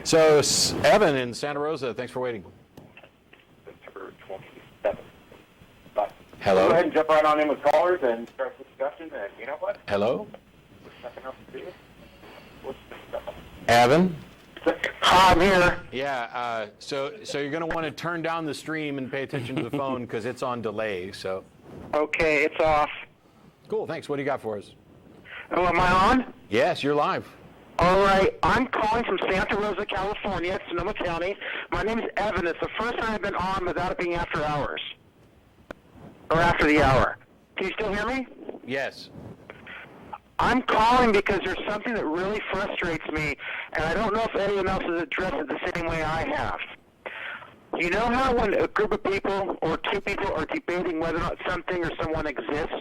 So, Evan in Santa Rosa, thanks for waiting. September 27th. Bye. Hello. Go ahead and jump right on in with callers and start the discussion. And you know what? Hello. There's nothing else to do. What's this stuff? Evan. Hi, I'm here. Yeah. So you're going to want to turn down the stream and pay attention to the phone because it's on delay. So. Okay, it's off. Cool. Thanks. What do you got for us? Oh, am I on? Yes, you're live. All right, I'm calling from Santa Rosa, California, Sonoma County. My name is Evan. It's the first time I've been on without it being after hours. Or after the hour. Can you still hear me? Yes. I'm calling because there's something that really frustrates me, and I don't know if anyone else has addressed it the same way I have. You know how when a group of people or two people are debating whether or not something or someone exists?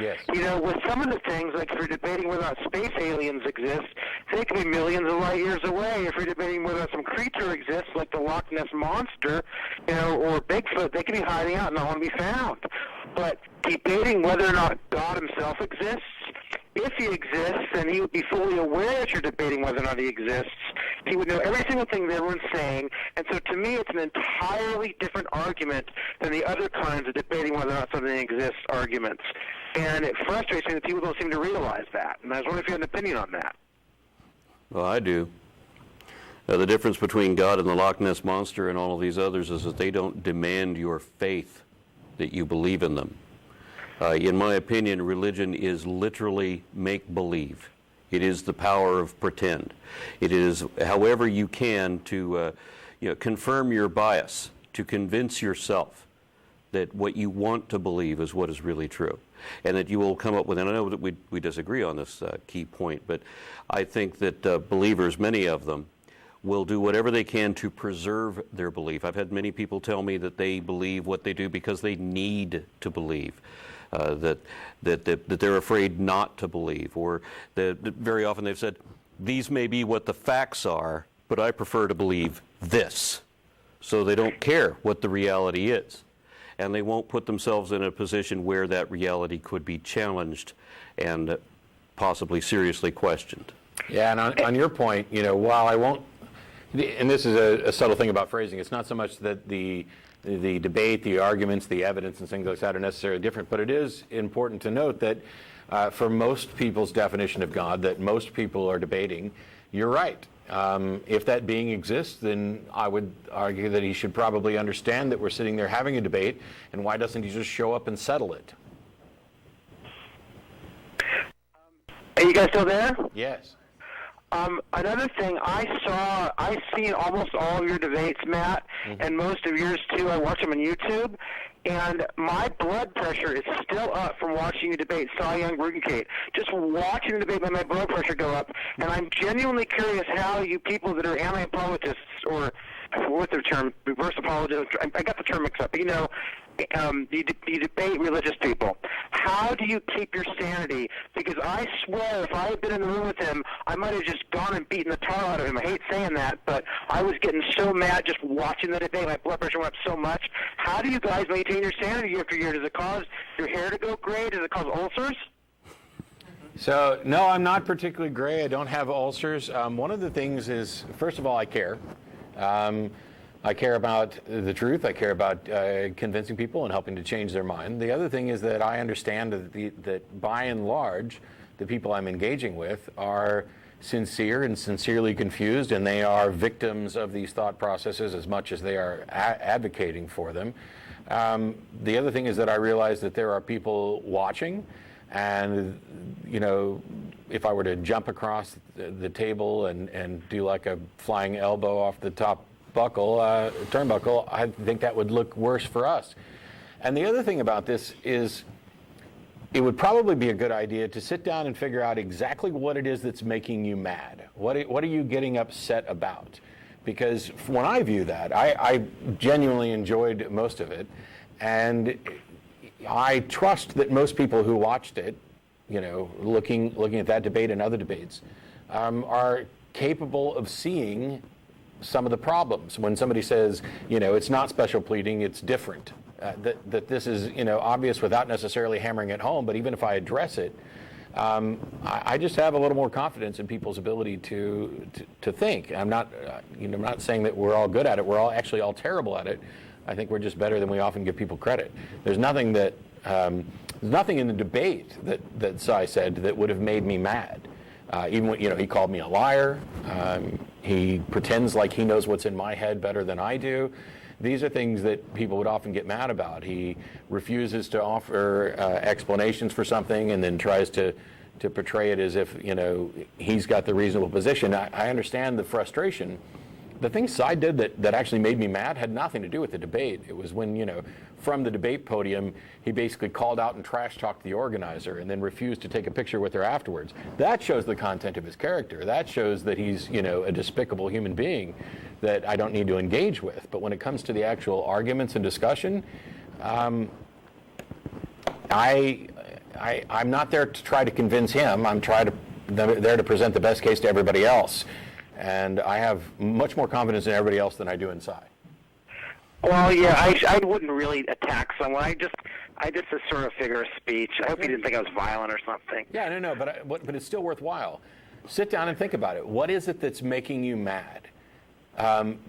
Yes. You know, with some of the things, like if you're debating whether or not space aliens exist, they could be millions of light years away. If you're debating whether or not some creature exists, like the Loch Ness monster, you know, or Bigfoot, they could be hiding out and not want to be found. But debating whether or not God himself exists, if he exists, then he would be fully aware that you're debating whether or not he exists. He would know every single thing that everyone's saying. And so to me, it's an entirely different argument than the other kinds of debating whether or not something exists arguments. And it frustrates me that people don't seem to realize that. And I was wondering if you had an opinion on that. Well, I do. The difference between God and the Loch Ness monster and all of these others is that they don't demand your faith that you believe in them. In my opinion, religion is literally make-believe. It is the power of pretend. It is however you can to confirm your bias, to convince yourself that what you want to believe is what is really true. And that you will come up with, and I know that we disagree on this key point, but I think that believers, many of them, will do whatever they can to preserve their belief. I've had many people tell me that they believe what they do because they need to believe. That they're afraid not to believe, or that very often they've said, these may be what the facts are, but I prefer to believe this. So they don't care what the reality is. And they won't put themselves in a position where that reality could be challenged and possibly seriously questioned. Yeah, and on your point, you know, while I won't, and this is a subtle thing about phrasing, it's not so much that the debate, the arguments, the evidence, and things like that are necessarily different, but it is important to note that for most people's definition of God, that most people are debating, you're right. If that being exists, then I would argue that he should probably understand that we're sitting there having a debate, and why doesn't he just show up and settle it? Are you guys still there? Yes. Another thing, I've seen almost all of your debates, Matt, and most of yours too. I watch them on YouTube, and my blood pressure is still up from watching you debate Cy Young, Kate. Just watching the debate made my blood pressure go up, and I'm genuinely curious how you people that are anti-apologists, or what's the term, reverse apologists, I got the term mixed up, but you know, you debate religious people. How do you keep your sanity? Because I swear, if I had been in the room with him, I might have just gone and beaten the tar out of him. I hate saying that, but I was getting so mad just watching the debate. My blood pressure went up so much. How do you guys maintain your sanity year after year? Does it cause your hair to go gray? Does it cause ulcers? So, no, I'm not particularly gray. I don't have ulcers. One of the things is, first of all, I care. I care about the truth. I care about convincing people and helping to change their mind. The other thing is that I understand that by and large, the people I'm engaging with are sincere and sincerely confused, and they are victims of these thought processes as much as they are advocating for them. The other thing is that I realize that there are people watching, and, you know, if I were to jump across the table and do like a flying elbow off the top turnbuckle, I think that would look worse for us. And the other thing about this is it would probably be a good idea to sit down and figure out exactly what it is that's making you mad. What are you getting upset about? Because when I view that, I genuinely enjoyed most of it, and I trust that most people who watched it, you know, looking at that debate and other debates, are capable of seeing some of the problems. When somebody says, you know, it's not special pleading, it's different. That this is, you know, obvious without necessarily hammering it home, but even if I address it, I just have a little more confidence in people's ability to think. I'm not, I'm not saying that we're all good at it. We're actually all terrible at it. I think we're just better than we often give people credit. There's nothing that there's nothing in the debate that Cy said that would have made me mad. Even when, he called me a liar. He pretends like he knows what's in my head better than I do. These are things that people would often get mad about. He refuses to offer explanations for something and then tries to portray it as if, he's got the reasonable position. I understand the frustration. The thing Cy did that actually made me mad had nothing to do with the debate. It was when, from the debate podium, he basically called out and trash talked the organizer and then refused to take a picture with her afterwards. That shows the content of his character. That shows that he's, a despicable human being that I don't need to engage with. But when it comes to the actual arguments and discussion, I'm not there to try to convince him. I'm there to present the best case to everybody else. And I have much more confidence in everybody else than I do in Cy. Well, yeah, I wouldn't really attack someone. I just a sort of figure of speech. I hope you didn't think I was violent or something. Yeah, no, but it's still worthwhile. Sit down and think about it. What is it that's making you mad?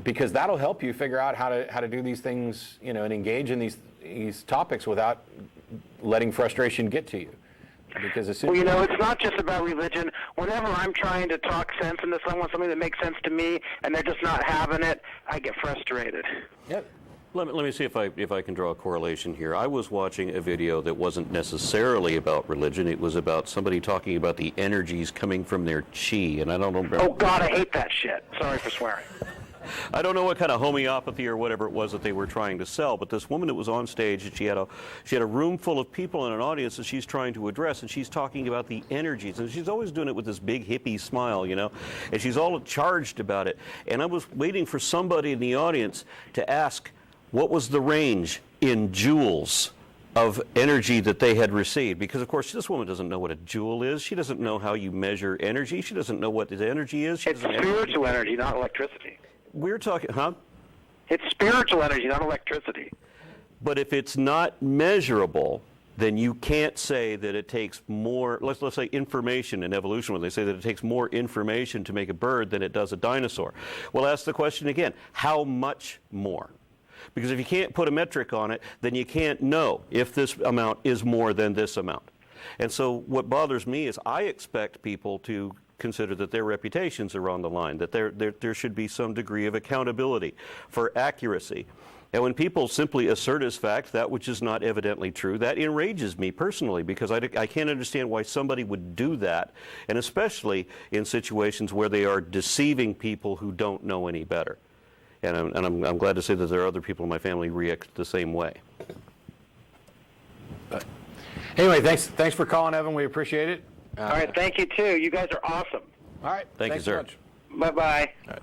Because that'll help you figure out how to do these things, and engage in these topics without letting frustration get to you. Because it's not just about religion. Whenever I'm trying to talk sense into someone, something that makes sense to me, and they're just not having it, I get frustrated. Yep. Let me see if I can draw a correlation here. I was watching a video that wasn't necessarily about religion. It was about somebody talking about the energies coming from their chi, and I don't know. Oh God, I hate that shit. Sorry for swearing. I don't know what kind of homeopathy or whatever it was that they were trying to sell, but this woman that was on stage, she had a room full of people in an audience that she's trying to address, and she's talking about the energies, and she's always doing it with this big hippie smile, and she's all charged about it. And I was waiting for somebody in the audience to ask what was the range in joules of energy that they had received, because of course this woman doesn't know what a joule is. She doesn't know how you measure energy. She doesn't know what the energy is. It's spiritual energy, not electricity. We're talking, It's spiritual energy, not electricity. But if it's not measurable, then you can't say that it takes more, let's say information in evolution, when they say that it takes more information to make a bird than it does a dinosaur. Well, ask the question again, how much more? Because if you can't put a metric on it, then you can't know if this amount is more than this amount. And so what bothers me is I expect people to consider that their reputations are on the line, that there should be some degree of accountability for accuracy. And when people simply assert as fact that which is not evidently true, that enrages me personally, because I can't understand why somebody would do that, and especially in situations where they are deceiving people who don't know any better. And I'm glad to say that there are other people in my family who react the same way. Anyway, thanks for calling, Evan. We appreciate it. All right, thank you too. You guys are awesome. All right. Thank you, sir. So much. Bye-bye. All right.